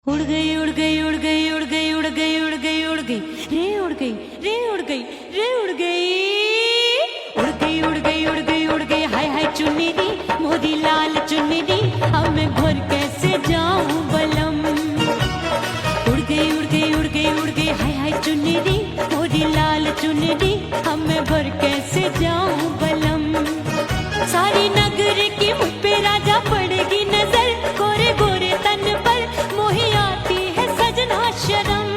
उड़ गई उड़ गई उड़ गई उड़ गई उड़ गई उड़ गई उड़ गई रे उड़ गई रे उड़ गई रे उड़ गई उड़ गई उड़ गई उड़ गई उड़ गई हाय हाय चुन्नी दी मोदी लाल चुन्नी दी अब मैं घर कैसे जाऊं बलम। उड़ गई उड़ गई उड़ गई उड़ गई हाय हाय चुन्नी दी मोदी लाल चुन्नी दी अब मैं घर कैसे जाऊं बलम। सारी नगर की मुझ पे राजा पड़ेगी नजर गोरे गोरे तन पर मोही आती है सजना शर्म।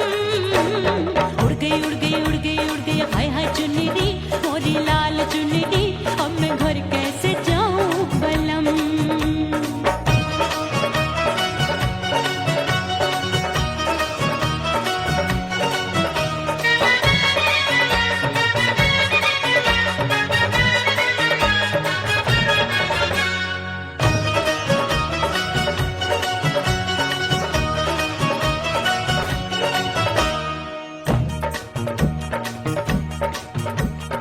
उड़ गई उड़ गई उड़ गई उड़ गई हाय हाय चुन्नी दी मोरी लाल चुन्नी दी अब मैं घर कैसे जाऊं बलम।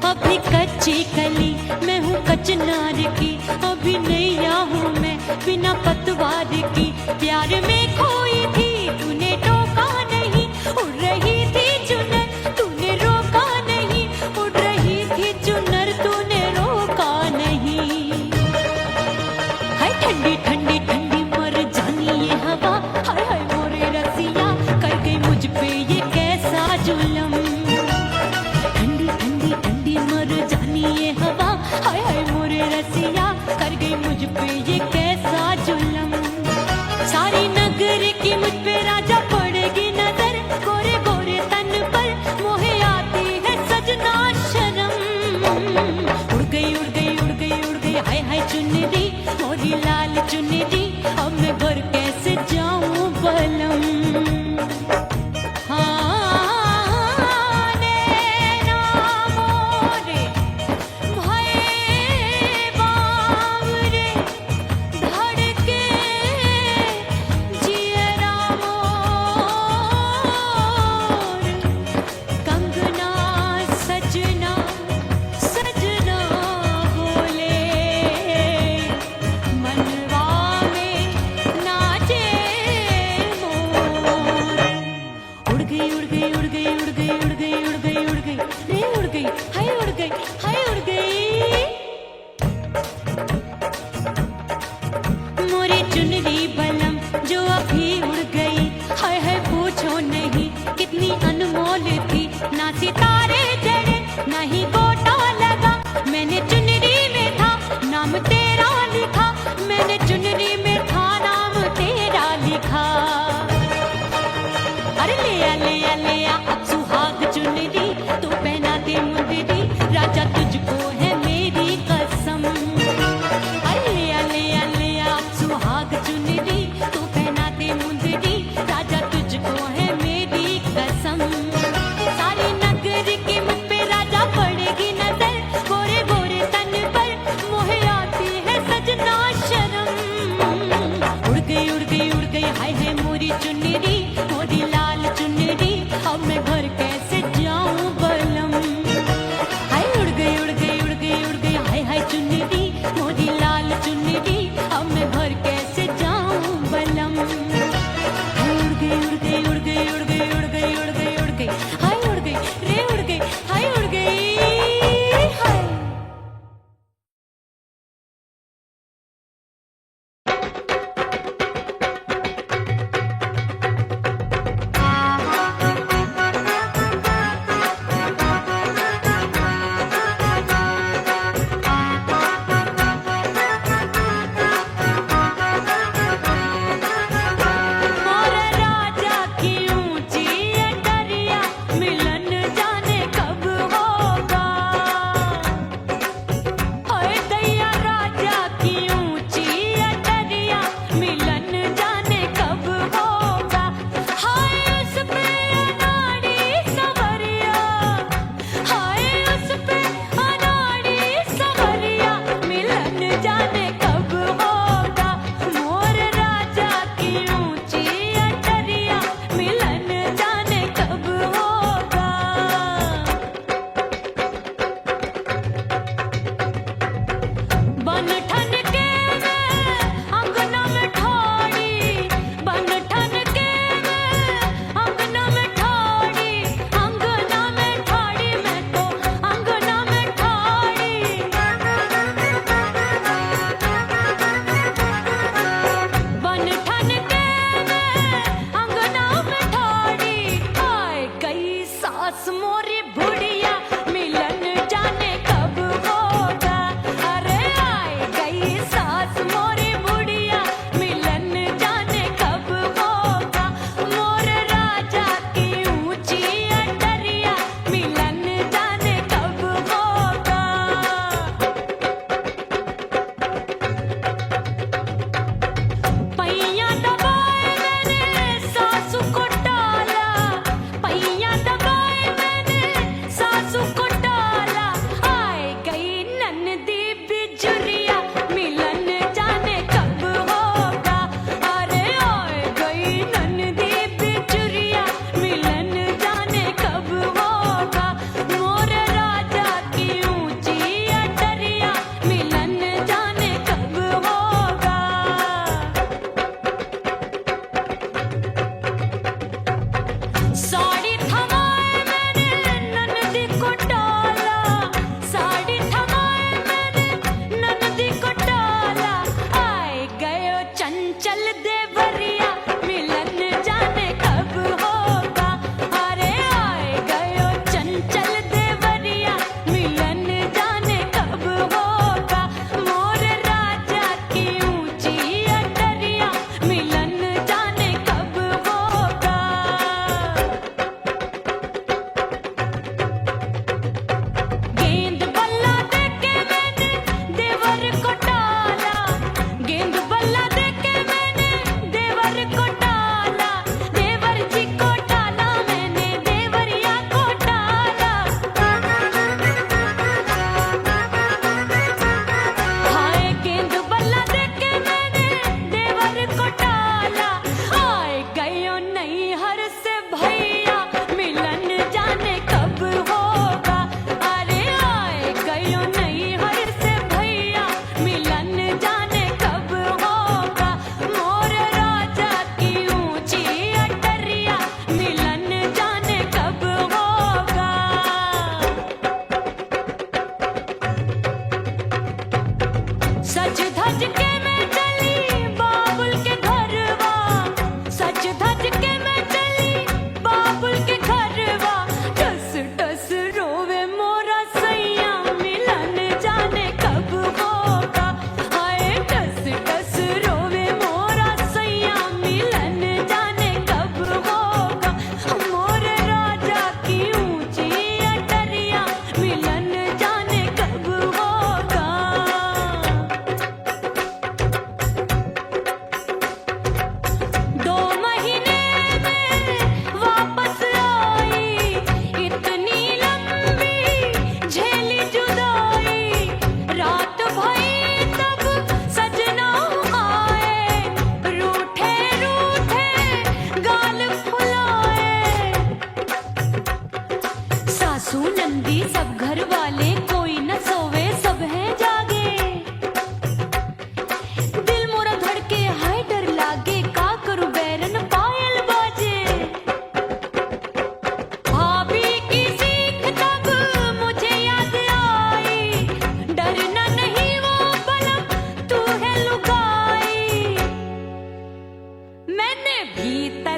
अभी कच्ची कली मैं हूँ कचनार की अभी नैया हूँ मैं बिना पतवार की प्यार में खोई थी तूने टोका नहीं उड़ रही थी चुनर तूने रोका नहीं उड़ रही थी चुनर तूने रोका नहीं। हाय ठंडी ठंडी ठंडी मर जानी ये हवा हाय हाय मोरे रसिया कर गई मुझ पे ये कैसा जुलम। मर जानी ये हवा हाय हाय मोरे रसिया कर गई मुझ पे ये कैसा जुलम। सारी नगर की मुझ पे राजा पड़ेगी नजर गोरे गोरे तन पर मोहे आती है सजना शर्म। उड़ गई उड़ गई उड़ गई उड़ गई हाय हाय चुन्नी दी मोरी लाल चुन्नी दी अब मैं घर कैसे जाऊं बलम। कितनी अनमोल थी ना सितारे जड़े ना ही गोटा लगा मैंने चुनरी में था नाम तेरा लिखा मैंने चुनरी में था नाम तेरा लिखा। अरे ले आ अब सुहाग चुनरी तू पहना दे मुंदरी राजा तुझको है मेरी कसम। अरे ले आ अब सुहाग चुनरी तू पहना दे मुंदरी राजा तुझको है मेरी कसम। सारी नगर की मुझ पे राजा पड़ेगी नजर गोरे गोरे तन पर मोहे आती है सजना शर्म। उड़ गई उड़ गई उड़ गई हाय हाय मोरी चुन्नी मोरी लाल चुन्नी अब मैं घर कैसे जाऊं बलम। हाय उड़ गई उड़ गई उड़ गई उड़ गई हाय हाय चुन्नी मोरी लाल चुन्नी अब मैं घर कैसे जाऊं बलम। उड़ गई उड़ गई उड़ गई उड़ गई उड़ गई उड़ गई उड़ गई हाय उड़ गई रे उड़ गई हाय उड़ गई हाय।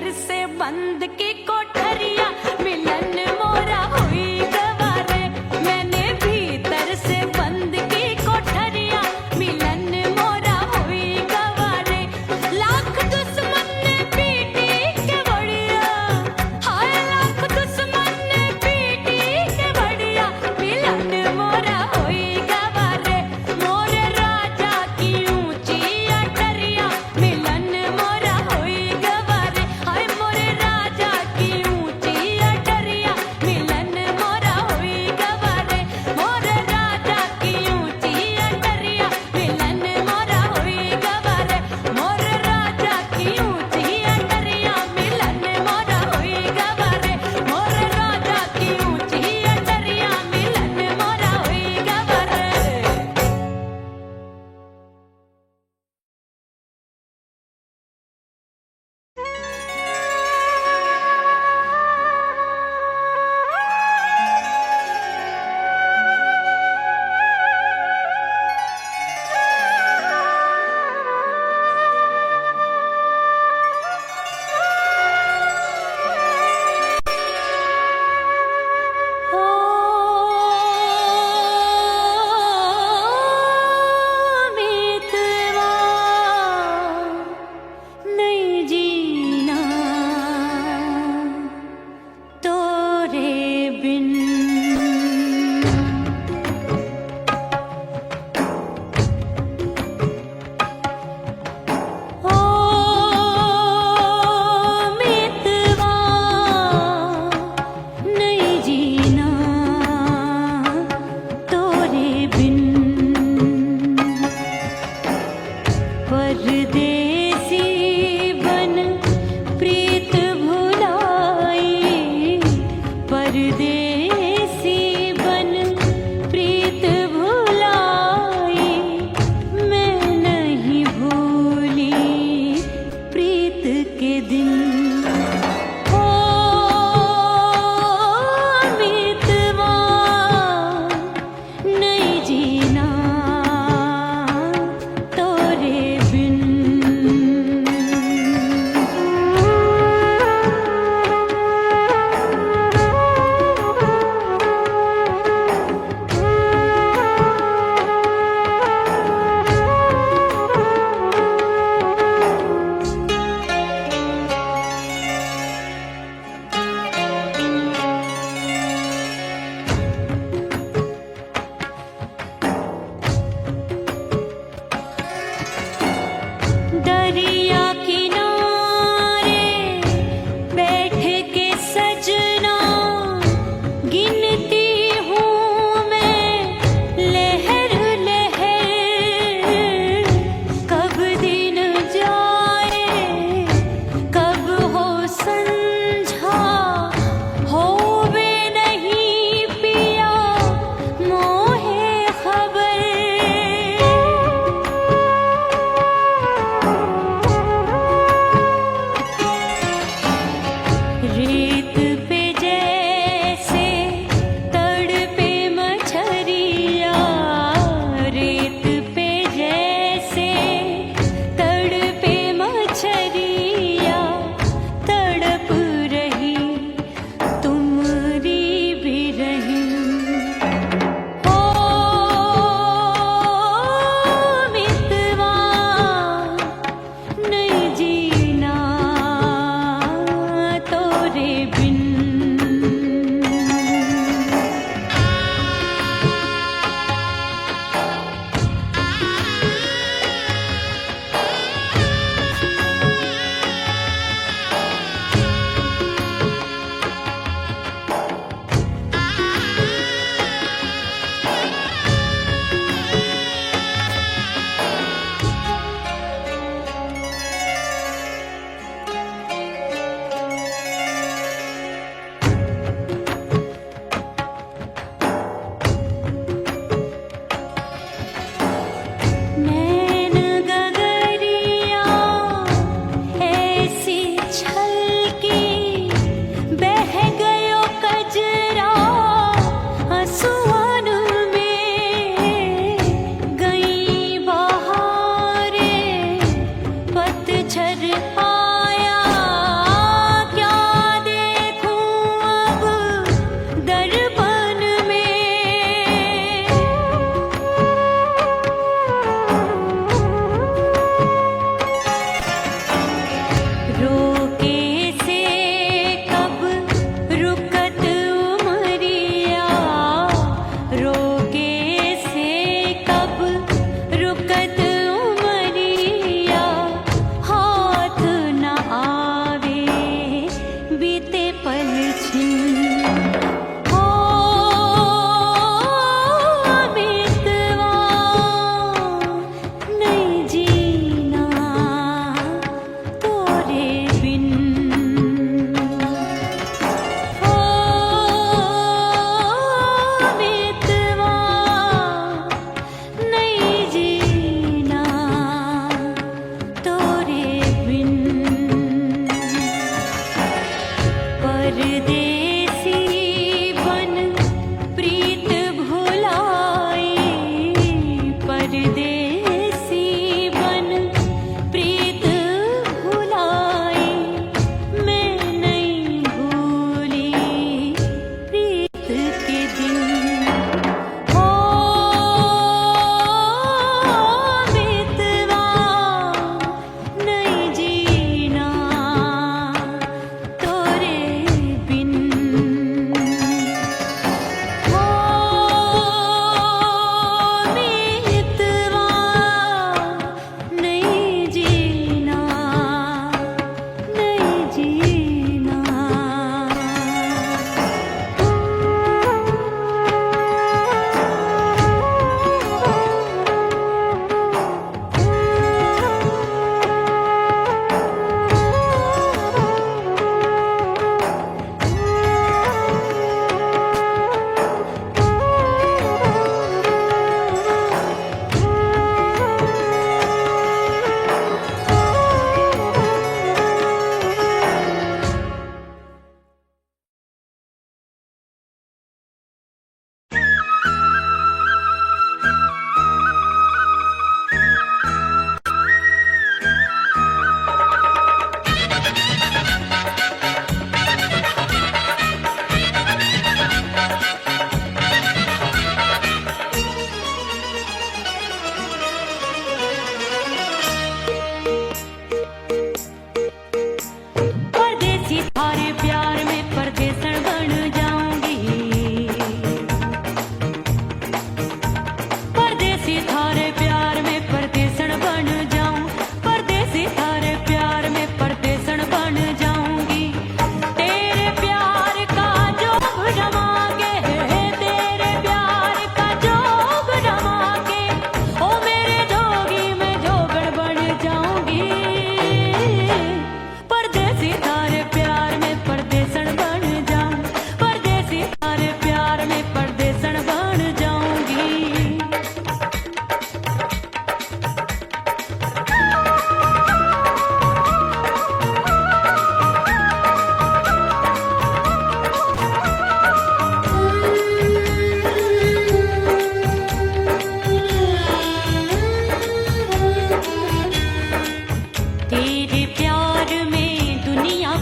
भीतर से बंद की कोठरिया मिलन मोरा हुई गवारे मैंने भीतर से बंद की कोठरिया मिलन मोरा हुई गवारे लाख दुश्मन ने पीटी के बढ़िया हाय लाख दुश्मन ने पीटी के बढ़िया मिलन मोरा हुई गवारे मोरे राजा की ऊंची अटरिया मिलन मोरा हुई गवारे हाय मोरे राजा की ऊंची अटरिया मिलन मोरा हुई गवारे मोरे राजा की ऊंची अटरिया मिलन मोरा हुई गवारे मोरे राजा की ऊंची अटरिया मिलन मोरा हुई गवारे मोरे राजा की ऊंची अटरिया मिलन मोरा हुई गवारे ओ मितवा नहीं जीना तोरे बिन ओ मितवा नहीं जीना तोरे बिन परदेसी बन प्रीत भुलाई परदेसी बन प्रीत भुलाई मैं नहीं भूली प्रीत के दिन ओ मितवा नहीं जीना तोरे बिन दरिया किनारे बैठ के सजना गिनती हूँ मैं लहर लहर कब दिन जाए कब हो संझा होवे नहीं पिया मोहे खबर रेत पे जैसे तड़पे मछरिया रेत पे जैसे तड़पे मछरिया तड़प रही तुमरी भी रही ओ मितवा नहीं जीना तोरे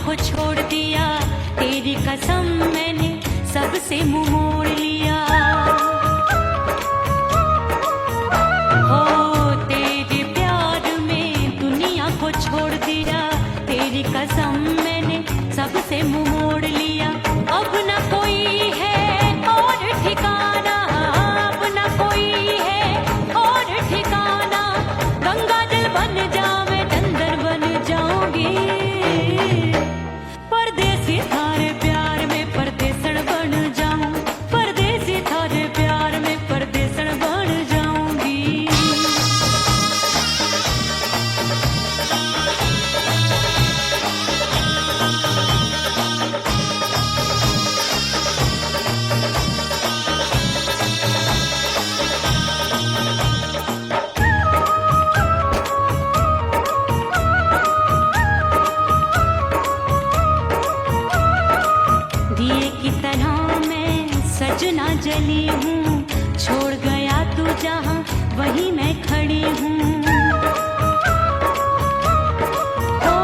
को छोड़ दिया, तेरी कसम मैंने सबसे मुंह मोड़ लिया। हो तेरे प्यार में दुनिया को छोड़ दिया, तेरी कसम मैंने सबसे मुंह मोड़ लिया। अब न कोई है और ठिकाना, अब न कोई है और ठिकाना। गंगा जल बन जावे चंदन बन जाऊंगी, परदेसी थारे प्यार में परदेसण बन जाऊं, परदेसी थारे प्यार में परदेसण बन जाऊंगी। दिए की तरह मैं सजना जली हूँ, छोड़ गया तू जहाँ वहीं मैं खड़ी हूँ। ओ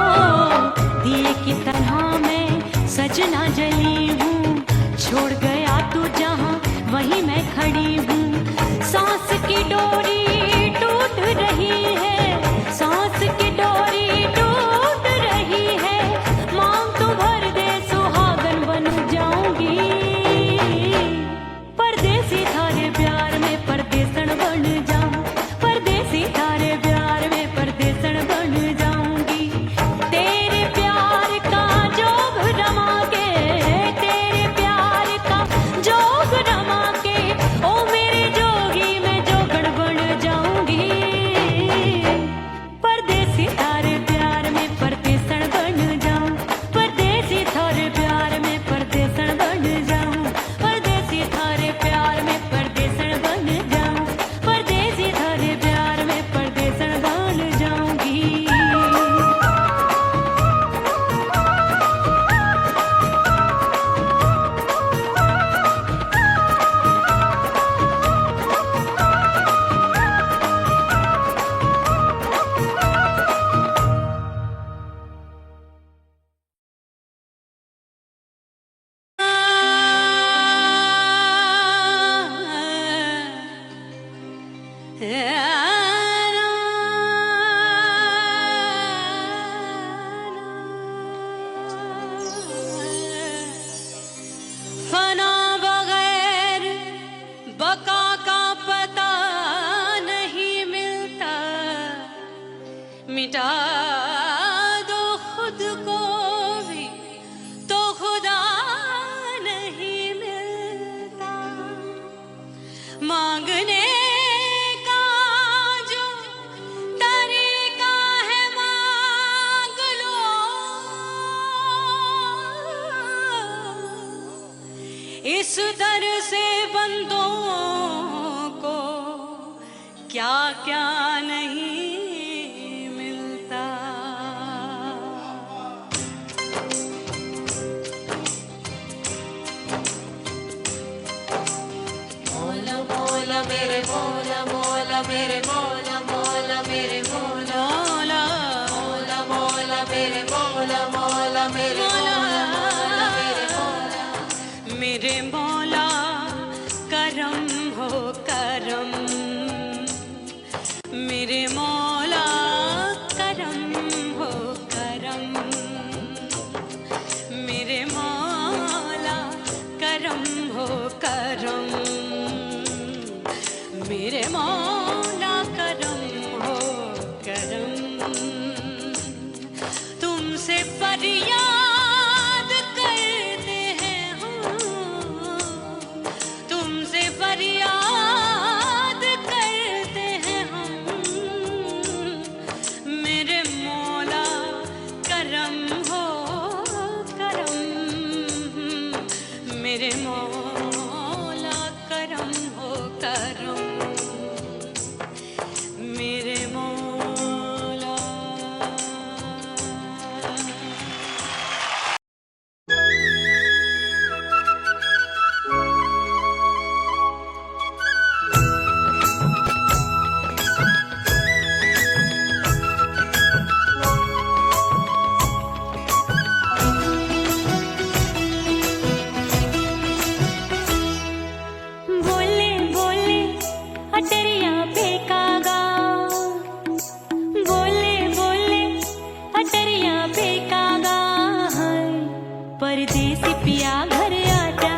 दिए की तरह मैं सजना जली हूँ, छोड़ गया तू जहाँ वहीं मैं खड़ी हूँ। सांस की डोरी टूट रही है, सांस की डोरी टूट रही है। मांग तू भर दे सुहागन बन जाऊंगी, परदेसी थारे प्यार में परदेसण बन जाऊं, परदेसी थारे प्यार में परदेसण बन जाऊंगी। तेरे प्यार का जोग रमा के, तेरे प्यार का जोग रमा के, ओ मेरे जोगी मैं जोगण बन जाऊंगी, परदेसी थारे प्यार में परदेसण बन जाऊं, परदेसी थारे प्यार में परदेसण बन जाऊं, परदेसी थारे प्यार में परदेसण बन जाऊं, परदेसी थारे प्यार में परदेसण बन जाऊंगी। फना बगैर बका का पता नहीं मिलता, मिटा दो खुद को भी तो खुदा नहीं मिलता। मांगने का जो तरीका है मांग लो, इस दर से बंदों को क्या क्या नहीं मिलता। मौला मौला मेरे मौला मौला मेरे मौला मौला मेरे मौला मौला मौला मेरे मौला मौला मेरे मौला मेरे मौला मेरे मौला करम हो करम, मेरे मौला करम हो करम, मेरे मौला करम हो करम, मेरे मौला करम हो करम। तुमसे फरियाद परदेसी पिया घर आजा,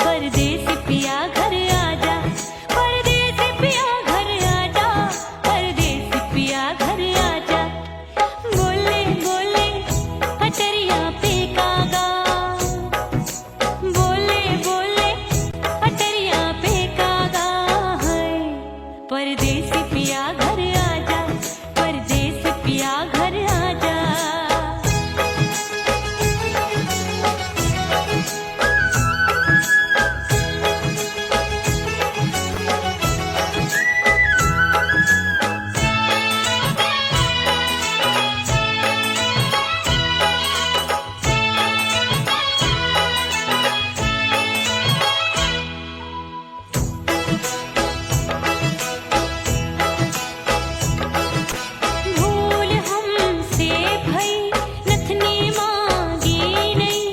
परदेसी पिया घर आजा, परदेसी पिया घर आजा, परदेसी पिया घर आजा। बोले बोले अटरिया पे कागा, बोले बोले अटरिया पे कागा है। परदेसी पिया घर आजा, परदेसी पिया घर आजा। भूल हमसे भई नथनी मांगी नहीं,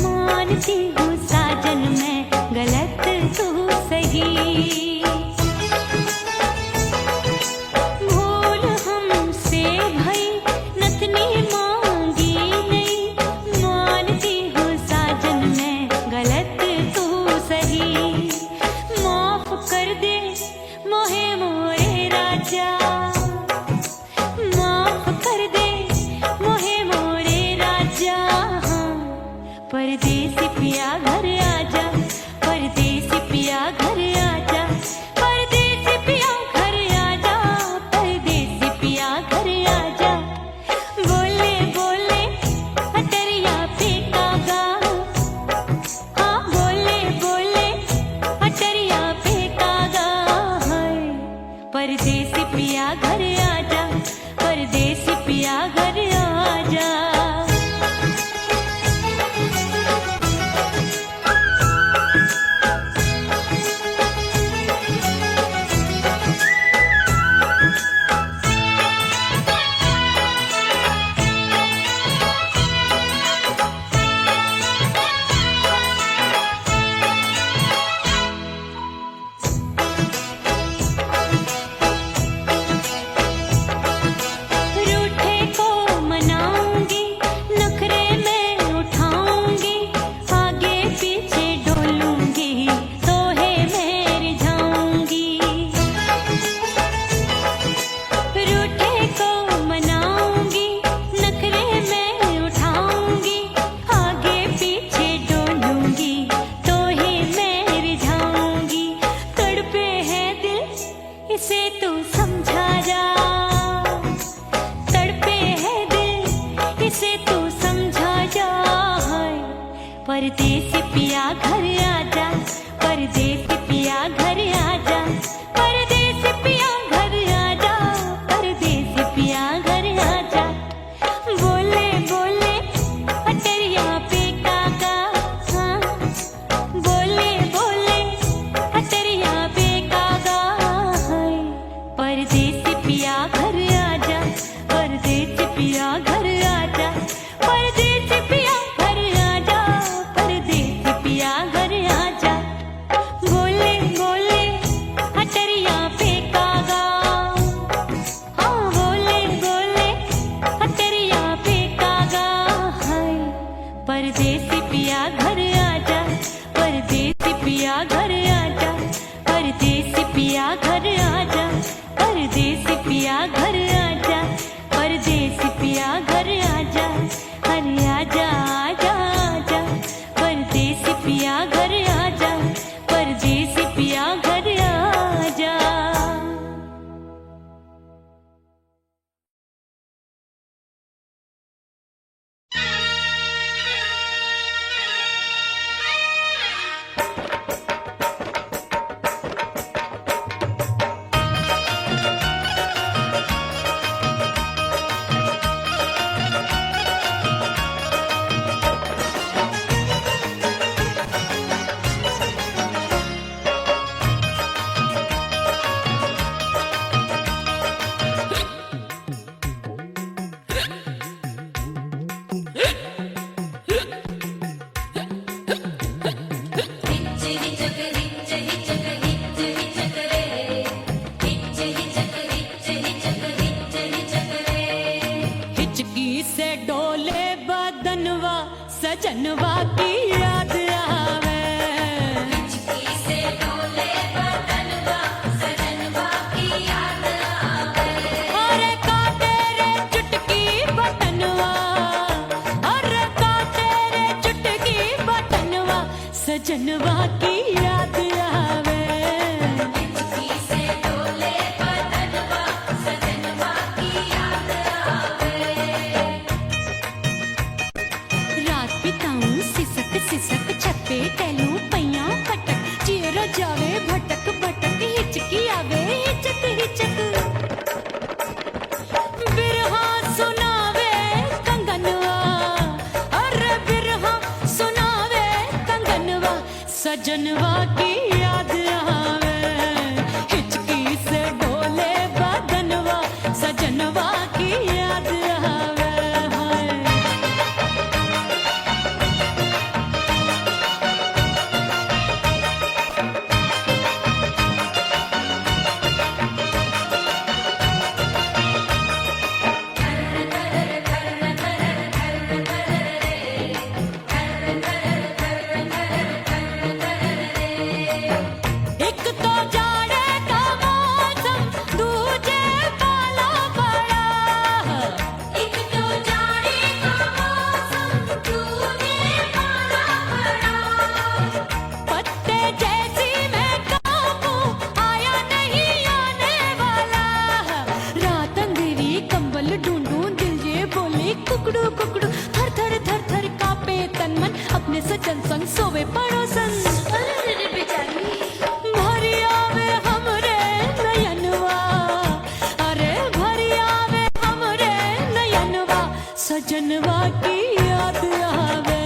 मानती हूँ साजन मैं गलत तू सही। भूल हमसे भई नथनी मांगी नहीं, मानती हूँ साजन मैं गलत तू सही। माफ कर दे मोहे मोरे राजा, माफ कर दे मोहे मोरे राजा। परदेसी पिया घर आजा, परदेसी पिया घर आजा, परदेसी पिया घर आजा, परदेसी पिया घर आजा। बोले बोले अटरिया पे कागा, हाँ बोले बोले अटरिया पे कागा है। परदेसी पिया घर आजा, परदेसी पिया घर आजा। रूठे को मनाऊंगी, नखरे में उठाऊंगी, आगे पीछे डोलूंगी, तोहे में रिझाऊंगी। रूठे को मनाऊंगी, नखरे में उठाऊंगी, आगे पीछे डोलूंगी, तोहे में रिझाऊंगी। तड़पे है दिल इसे तू समझा जा, तड़पे है दिल इसे तू समझा जा। परदेसी पिया घर आजा, परदेसी पिया घर आजा, परदेसी पिया घर आजा, परदेसी पिया घर आजा। बोले बोले अटरिया पे कागा, हाँ बोले बोले अटरिया पे कागा है। परदेसी पिया घर आजा, परदेसी पिया घर आजा, परदेसी पिया घर आजा, परदेसी पिया घर आजा। बोले बोले अटरिया पे कागा, हाँ बोले बोले अटरिया पे कागा है। परदेसी पिया घर आजा, परदेसी पिया घर आजा, परदेसी पिया घर आजा, परदेसी पिया घर आजा, परदेसी पिया घर आजा। अरे आजा आजा आजा, परदेसी पिया घर आजा, परदेसी पिया घर आजा। सजनवा की याद आवे। हिचकी से डोले बदनवा सजनवा की याद आवे। अरे काटे रे चुटकी बटनवा, अरे काटे रे चुटकी बटनवा सजनवा की याद आवे। हिचकी से डोले बदनवा सजनवा की याद आवे। रात बिताऊं सिसक सिसक छत पे टहलूं पैया पटक, चेहरा जावे भटक भटक, हिचकी आवे हिचक हिचक। बिरहा सुनावे कंगनवा, अरे बिरहा सुनावे कंगनवा सजनवा की याद आवे। हिचकी से डोले बदनवा सजनवा की याद आवे। हाय एक तो जाड़े का मौसम, दूजे पाला पड़ा। एक तो जाड़े का मौसम दूजे पाला पड़ा। पत्ते जैसी मैं कांपूं, आया नहीं आने वाला। रात अंधेरी कंबल ढूंढूं, दिल ये बोले कुकड़ू कुकड़ू। थर थर थर थर कांपे तन मन, अपने सजन संग सोवे पड़ोसन। अरे बेचारी भरी आवे हमरे नयनवा, अरे भरी आवे हमरे नयनवा सजनवा की याद आवे।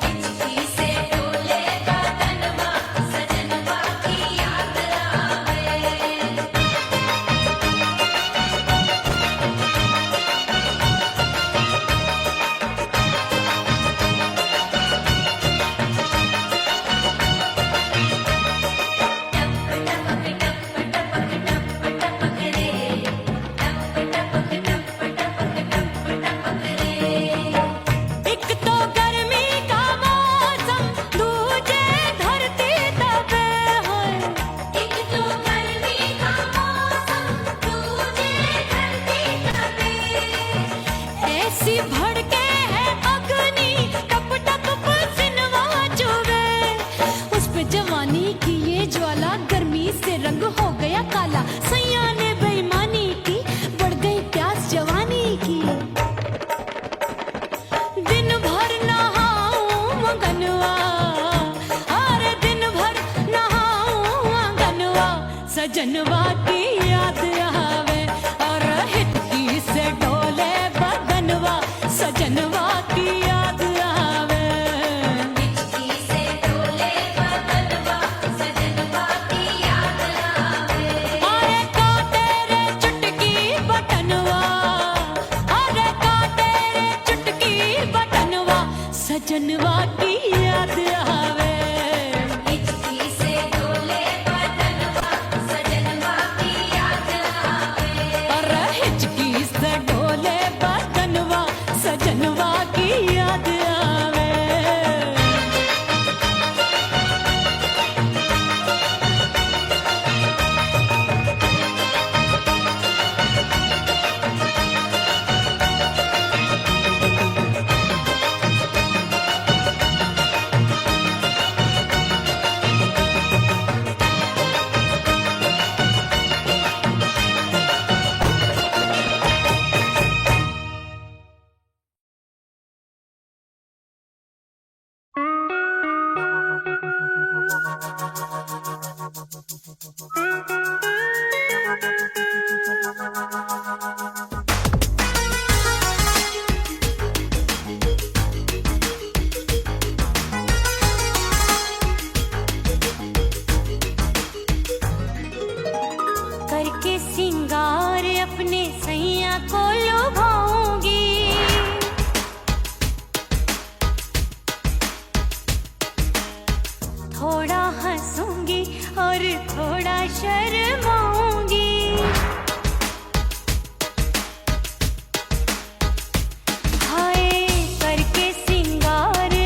हिचकी से डोले बदनवा सजनवा की याद आवे। एक तो गर्मी का मौसम, दूजे धरती तपे। हाय एक तो गर्मी का मौसम दूजे धरती तपे। ऐसी भड़के है अग्नि, टप टप पसीनवा चुभे। उस पे जवानी की ये ज्वाला, गर्मी से रंग हो गया काला। सैया ने बेईमानी की, बढ़ गई प्यास जवानी की। दिन भर नहाऊं आंगनवा, अरे दिन भर नहाऊं आंगनवा सजनवा की याद आवे। और हिचकी से डोले बदनवा सजनवा की याद आवे। हिचकी से डोले बदनवा सजनवा की याद आवे। अरे काटे रे चुटकी बटनवा, अरे काटे रे चुटकी बटनवा सजनवा की याद आवे। हिचकी से डोले बदनवा सजनवा की याद आवे। अरे हिचकी से डोले बदनवा सजनवा की याद आवे। करके सिंगार अपने सैया को लुभाऊंगी। थोड़ा हंसूंगी और थोड़ा शर्माऊंगी। हाय करके सिंगार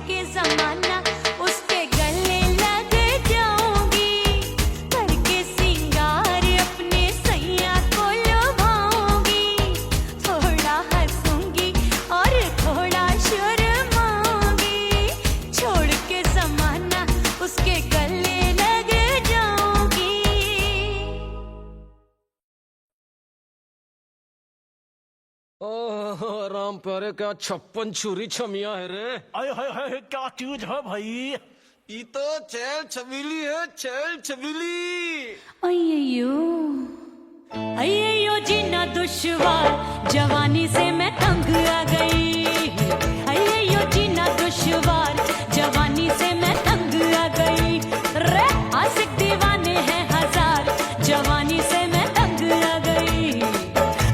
के जमाना उसके गले लग जाऊंगी, करके सिंगार अपने सैया को लुभाऊंगी, थोड़ा हंसूंगी और थोड़ा शर्माऊंगी, छोड़ के जमाना उसके गले लग जाऊंगी। ओह राम प्यारे, क्या 56 छुरी छमिया है रे। आय हाय हाय क्या चीज है भाई। ये तो चैल छबीली है, चैल छबीली। अय्यो अय्यो जीना दुश्वार, जवानी से मैं तंग आ गई। अय्यो जीना दुश्वार, जवानी से मैं तंग आ गई। रे आशिक दीवाने हैं हजार, जवानी से मैं तंग आ गई।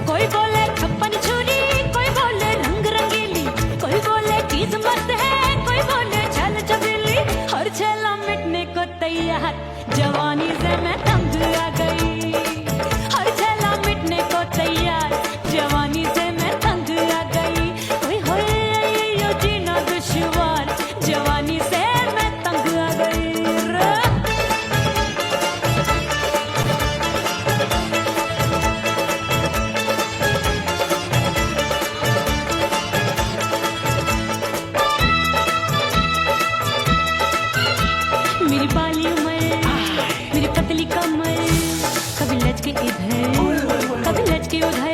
कोई बोले 56 छुरी, कोई बोले रंग रंगीली, कोई बोले चीज मस्त है, कोई बोले छल छबीली। हर छेला मिटने को तैयार, जवानी से मैं तंग आ गई। हर छेला मिटने को तैयार, जवानी से मैं तंग आ गई। ओए होए यो जीना दुश्वार, जवानी से मैं तंग आ गई रे। मेरी बाली उमर, मेरी पतली कमर, कभी लचके इधर, कभी लचके उधर।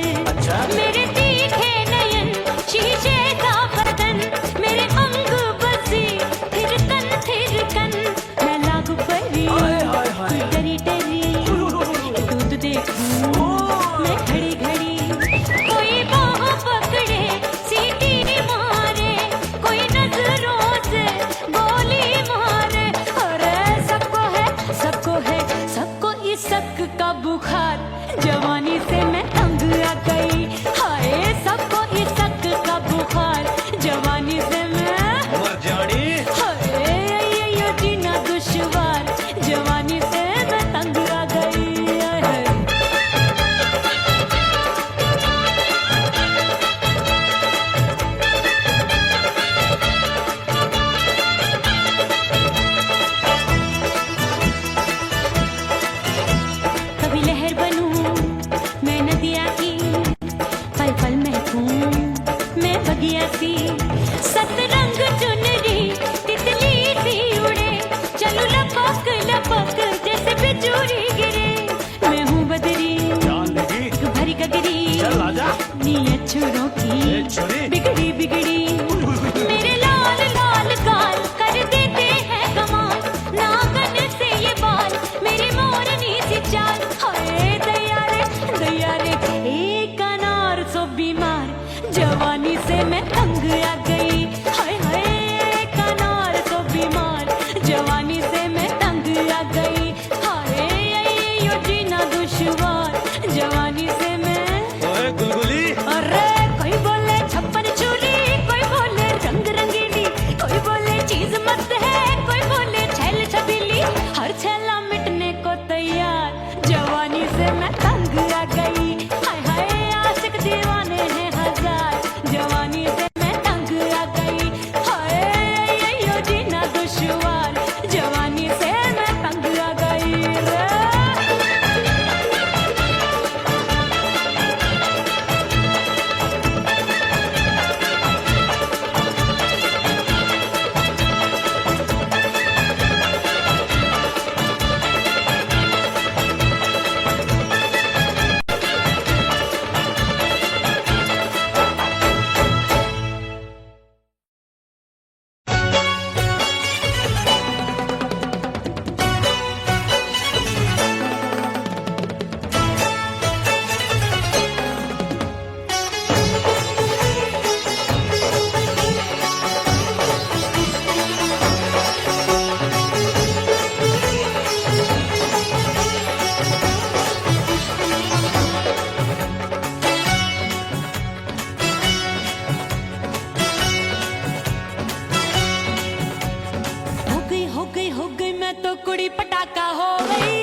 मेरे तीखे नयन, शीशे का बदन, मेरे अंग बसी थिरकन थिरकन। मैं लागू परी, तू डरी डरी, दूध देखूं मैं घड़ी घड़ी। कोई बाह पकड़े, सीटी मारे, कोई नजरों से गोली मारे। अरे सबको है सबको इस शक का बुखार, जवानी से मैं तंग आ गई। हाय सबको इस शक का बुखार, जवानी से मैं मर जानी। हाय ये जीना दुश्वार, जवानी से मैं तंग आ गई। हाय। कभी लहर बनूं मैं नदिया की, पल पल महकूं मैं बगिया सी। सतरंग चुनरी तितली सी उड़े, चलूं लपक लपक जैसे बिजुरी गिरे। मैं हूँ बदरी, जान लगी। भरी गगरी, चल आजा। नीयत छुरों की छुरी। बिगड़ी बिगड़ी। मेरे लाल लाल गाल कर देते हैं कमाल, नागन से ये बाल मेरी मोरनी सी चाल। हाय दैया रे एक अनार सो बीमार, जवानी से मैं तंग आ गई। हाय हाय एक अनार सो बीमार, जवानी से मैं तंग आ गई। हाय यो जीना दुश्वार, जवानी से मैं। ओए गुलगुली। अरे कोई बोले 56 छुरी, कोई बोले रंग रंगीली, कोई बोले चीज मस्त है, कोई बोले छैल छबीली। हर छेला मिटने को तैयार, जवानी से मैं तंग आ गई। हाय हाय आशिक दीवाने हैं हजार, जवानी से मैं तंग आ गई। हाय यो जीना दुश्वार, जवानी से मैं तंग आ गई रे। कुड़ी पटाखा हो गई।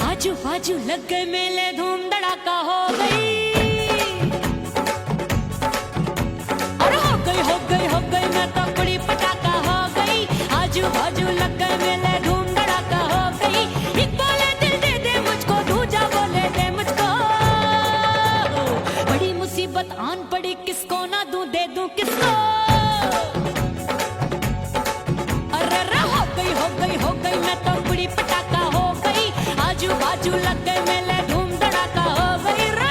आजू बाजू लग गए मेले, धूम धड़ाका हो गई। किसको। अरे रे हो गई मैं तो बड़ी पटाखा हो गई, आजू बाजू लग गए मेले धूम धड़ाका हो गई रे।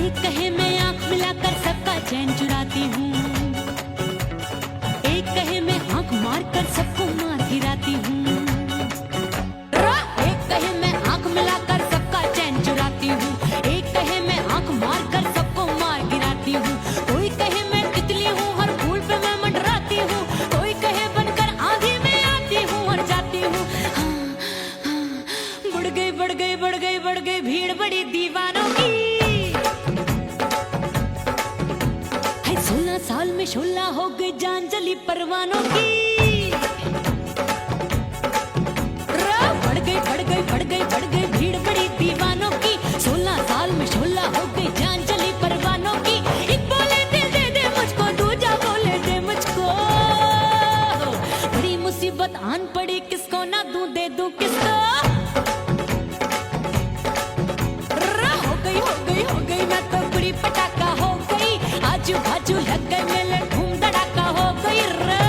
एक कहे मैं आंख मिलाकर सबका चैन चुराती हूँ, एक कहे मैं आंख मारकर सबको मार गिराती हूँ। एक कहे मैं आंख मिलाकर सबका चैन चुराती हूँ, एक कहे मैं आंख मारकर सबको मार गिराती हूँ। कोई कहे मैं तितली हूँ, हर फूल पे मैं मंडराती हूँ, कोई कहे बनकर आंधी में आती हूँ और जाती हूँ। बढ़ गई भीड़ बड़ी दीवानों की। 16 साल में शोला हो गई जान जली परवानों की। बढ़ गई भीड़ बड़ी दीवानों की। 16 साल में शोला हो गई जान जली परवानों की। एक बोले दिल दे दे मुझको, दूजा बोले दे मुझको। बड़ी मुसीबत आन पड़ी, किसको ना दूं दे दूं किसको। हो गई मैं तो बड़ी पटाखा हो गई, आजू बाजू लग गए मेले धूम धड़ाका हो गई रे।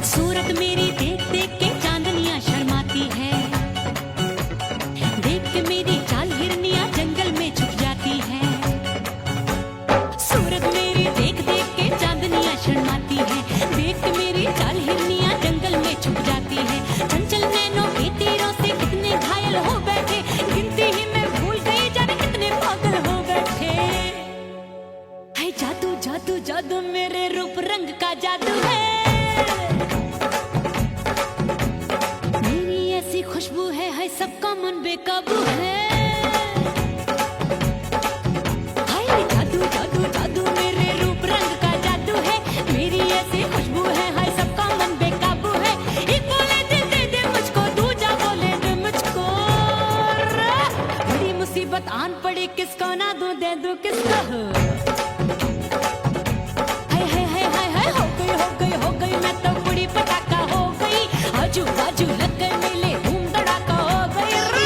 सूरत मेरी देख देख के चांदनियां शर्माती है, देख के मेरी चाल हिरनियां जंगल में छुप जाती है। सूरत मेरी देख देख के चांदनियां शर्माती है, देख के मेरी चाल हिरनियां जंगल में छुप जाती है। चंचल नैनों के तीरों से कितने घायल हो बैठे, गिनती ही मैं भूल गई जाने कितने पागल हो बैठे। है जादू जादू जादू मेरे रूप रंग का जादू है, ऐसी खुशबू है सबका मन बेकाबू है। हाय जादू जादू जादू मेरे रूप रंग का जादू है, मेरी ऐसी खुशबू है हाय सबका मन बेकाबू है। एक बोले दिल दे दे मुझको, दूजा बोले दे मुझको। बड़ी मुसीबत आन पड़ी, किसको ना दूं दे दूं किसको। हो गई मैं तो बड़ी पटाखा हो गई, आजू बाजू लग गए मेले धूम धड़ाका हो गई रे।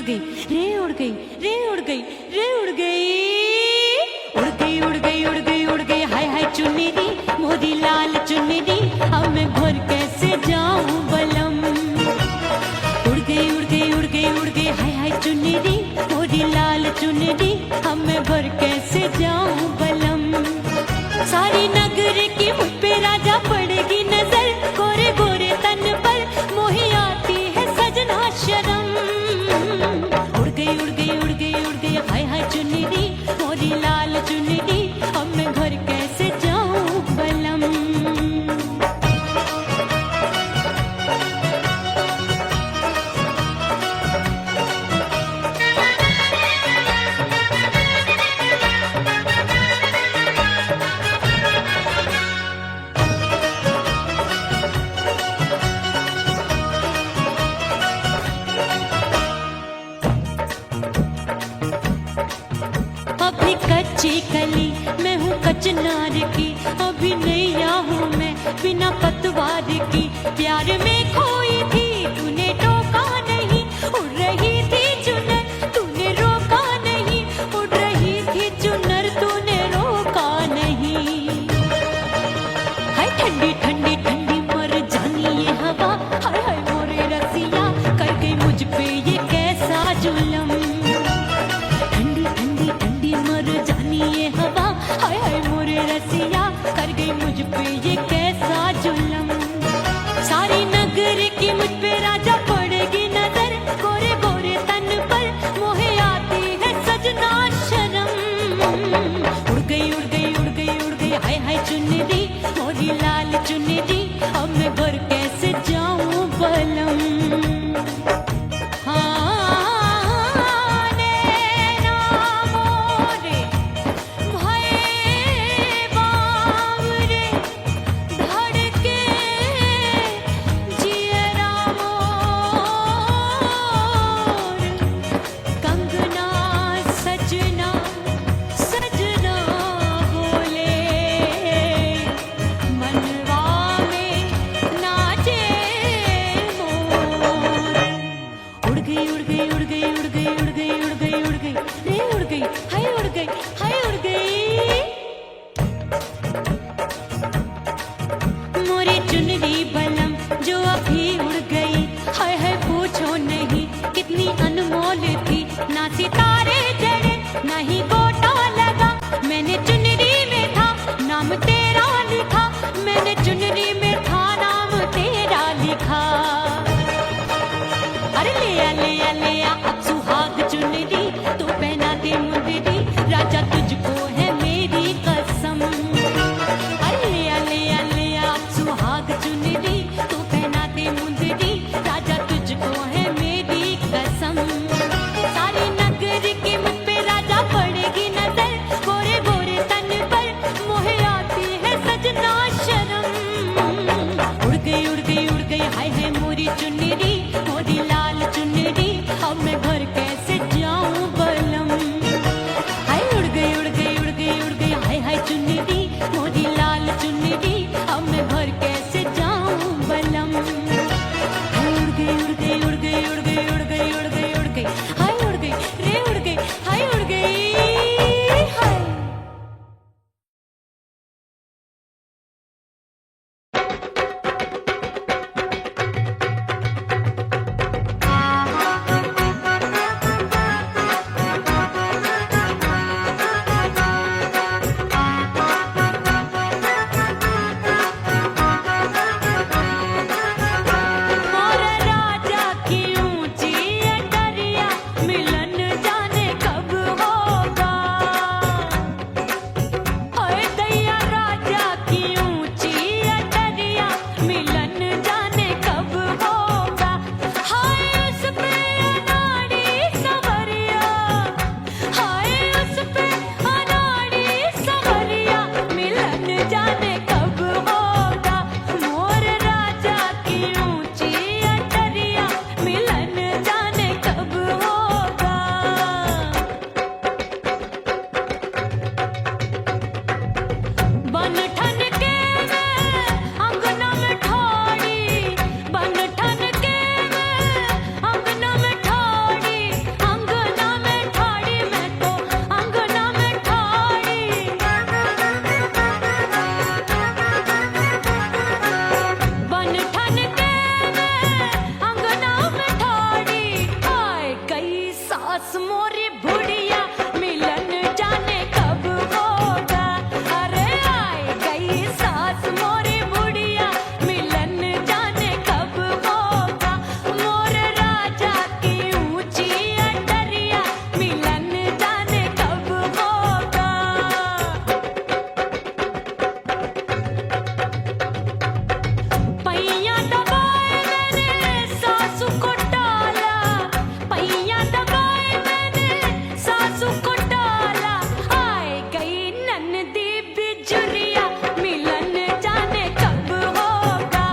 गई रे उड़ गई रे उड़ गई रे उड़ गई उड़ गई उड़ गई उड़ गई उड़ गई हाय हाय चुन्नी दी मोरी लाल चुन्नी दी अब मैं घर कैसे जाऊं बलम उड़ गई उड़ गई उड़ गई उड़ गई हाय हाय चुन्नी दी मोरी लाल चुन्नी दी अब मैं घर कैसे जाऊं बलम सारी नगर की मुझ पे राजा पड़ेगी नजर गोरे गोरे तन पर मोही आती है सजना शर्म उड़ गई उड़ गई उड़ गई उड़ गई हाय हाय चुन्नी दी मोरी लाल चुन्नी दी अब मैं घर कैसे जाऊं बलम अभी कच्ची कली मैं हूँ कचनार की अभी नैया हूँ मैं बिना पतवार की प्यार में खोई थी तूने टोका नहीं उड़ रही थी चुनर तूने रोका नहीं उड़ रही थी चुनर तूने रोका नहीं हाय ठंडी ठंडी ठंडी मर जानी ये हवा हाय हाय मोरे रसिया कर गई मुझ पे ये कैसा जुलम ठंडी ठंडी ठंडी मर जानी ये हवा हाय हाय मोरे रसिया कर गई मुझ पे ये कैसा जुलम सारी नगर की मुझ पे राजा पड़ेगी नजर गोरे गोरे तन पर मोहे आती है सजना शर्म उड़ गई उड़ गई उड़ गई उड़ गई हाय हाय चुन्नी दी मोरी लाल चुन्नी दी अब मैं घर कैसे जाऊं बलम चुनरी बलम जो अभी उड़ गई हाय हाय पूछो नहीं कितनी अनमोल थी ना सितारे जड़े ना ही गोटा लगा मैंने चुनरी में था नाम तेरा लिखा मैंने चुनरी में था नाम तेरा लिखा अरे ले आ अब सुहाग चुनरी तू पहना दे मुंदरी राजा तुझको है मेरी कसम अरे ले आ अब सुहाग चुनरी तू पहना दे मुंदरी राजा तुझको है मेरी कसम सारी नगर की सास मोरी बुढ़िया मिलन जाने कब होगा। अरे आए गई सास मोरी बुढ़िया मिलन जाने कब होगा। मोर राजा की ऊंची अटरिया मिलन जाने कब होगा। पैया दबाए मैंने सासू को टाला, पैया दबाए मैंने सासू को टाला। आए गई ननदी बिजुरिया मिलन जाने कब होगा।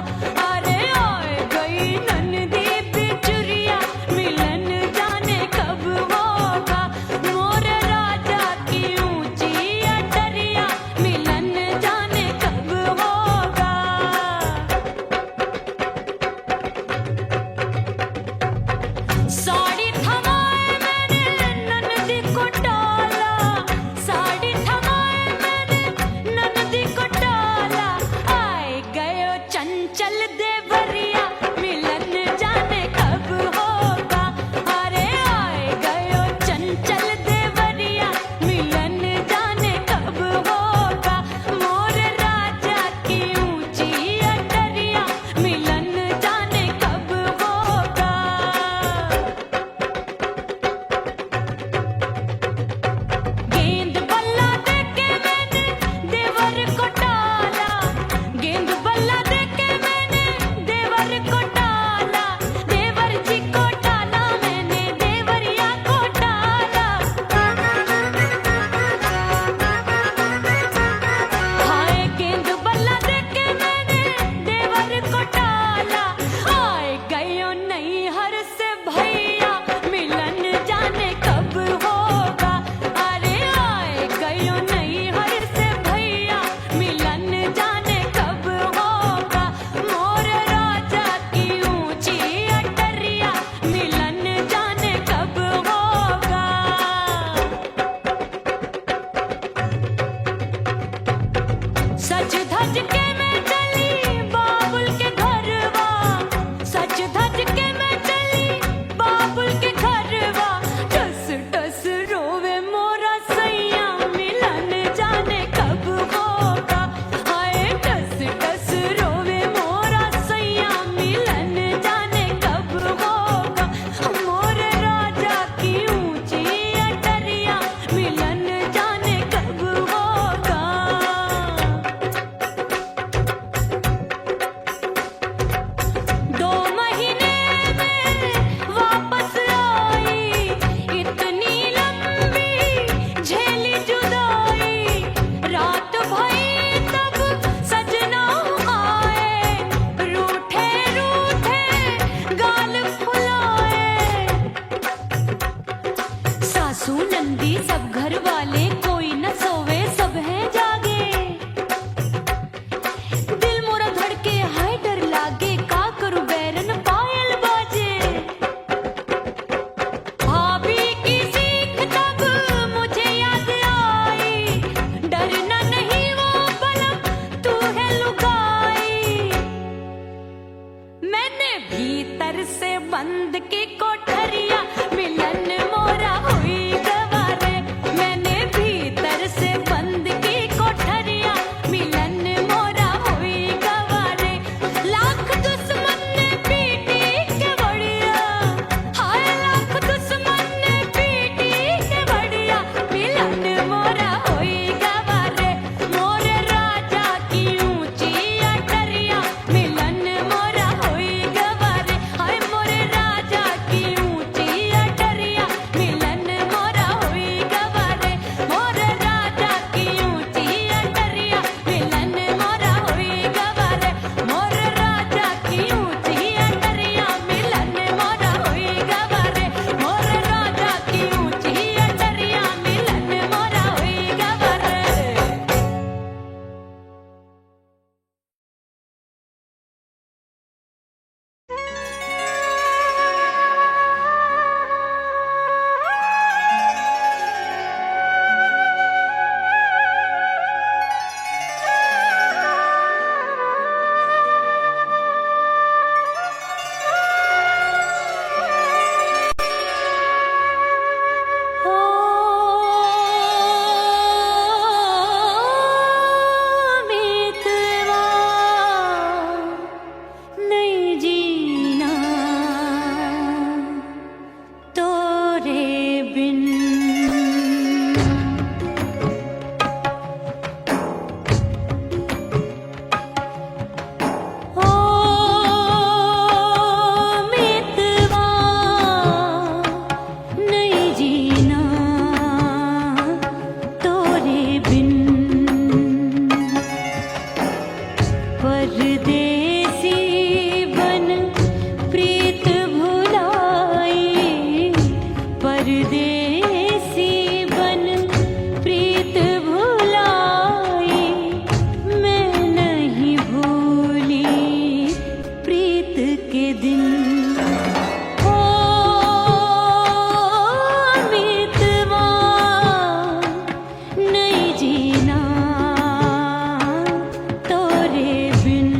अरे आए गई ननदी बिजुरिया मिलन जाने कब होगा। मोर राजा की ऊंची अटरिया मिलन जाने कब होगा। साड़ी थमाए मैंने ननदी को टाला, साड़ी थमाए मैंने ननदी को टाला। आए गयो चंचल देवरिया मिलन जाने कब होगा। अरे आए गयो चंचल देवरिया मिलन जाने कब होगा। मोर राजा की ऊंची अटरिया मिलन जाने कब होगा। गेंद बल्ला देके मैंने देवर को टाला, गेंद बल्ला देके मैंने देवर को टाला। देवर जी को टाला मैंने देवरिया को टाला। हाय गेंद बल्ला देके मैंने देवर को टाला। आए गयो नैहर से भैया मिलन जाने कब होगा। अरे आए गयो नैहर से भैया मिलन जाने कब होगा। मोर राजा की ऊंची अटरिया मिलन जाने कब होगा। सज धज के मैं चली बाबुल के घरवा, सज धज के मैं चली बाबुल के घरवा। टस टस रोवे मोरा सैया मिलन जाने कब होगा। हाय टस टस रोवे मोरा सैया मिलन जाने कब होगा। मोर राजा की ऊंची अटरिया मिलन जाने कब होगा। दो महीने में वापस आई, इतनी लंबी झेली जुदाई। रात भई तब सजना आए, रूठे रूठे गाल फुलाए। सासू नंदी सब घर वाले कोई न सोवे सब हैं जागे। दिल मोरा धड़के हाय डर लागे का करूं बैरन पायल बाजे। भाभी की सीख तब मुझे याद आई, डरना नहीं वो बलम तू है लुगाई। मैंने भीतर से बंद की कोठरिया मिलन मोरा हुई गवारे। मैंने बिन ओ मितवा नहीं जीना तोरे बिन परदेसी बन प्रीत भुलाई परदेसी बन प्रीत भुलाई मैं नहीं भूली प्रीत के दिन ओ मितवा नहीं जीना तोरे बिन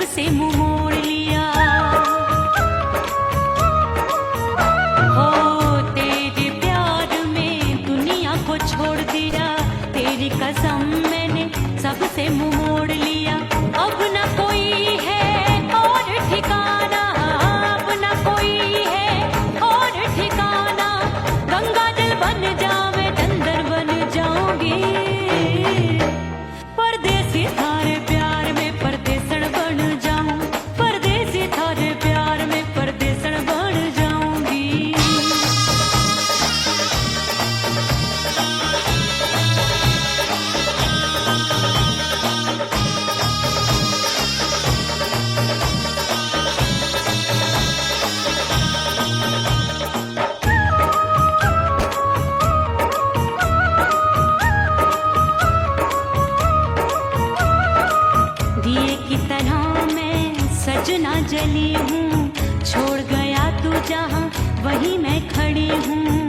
सबसे मुंह मोड़ लिया। हो तेरे प्यार में दुनिया को छोड़ दिया, तेरी कसम मैंने सबसे मुंह मोड़ लिया। अब न कोई है और ठिकाना, अब न कोई है और ठिकाना। गंगा जल बन जावे डंगर बन जाऊंगी, परदेसी थारे प्यार में परदेसण बन जाऊं, परदेसी थारे प्यार में परदेसण बन जाऊंगी। दिए की तरह मैं सजना जली हूँ, छोड़ गया तू जहाँ वहीं मैं खड़ी हूँ।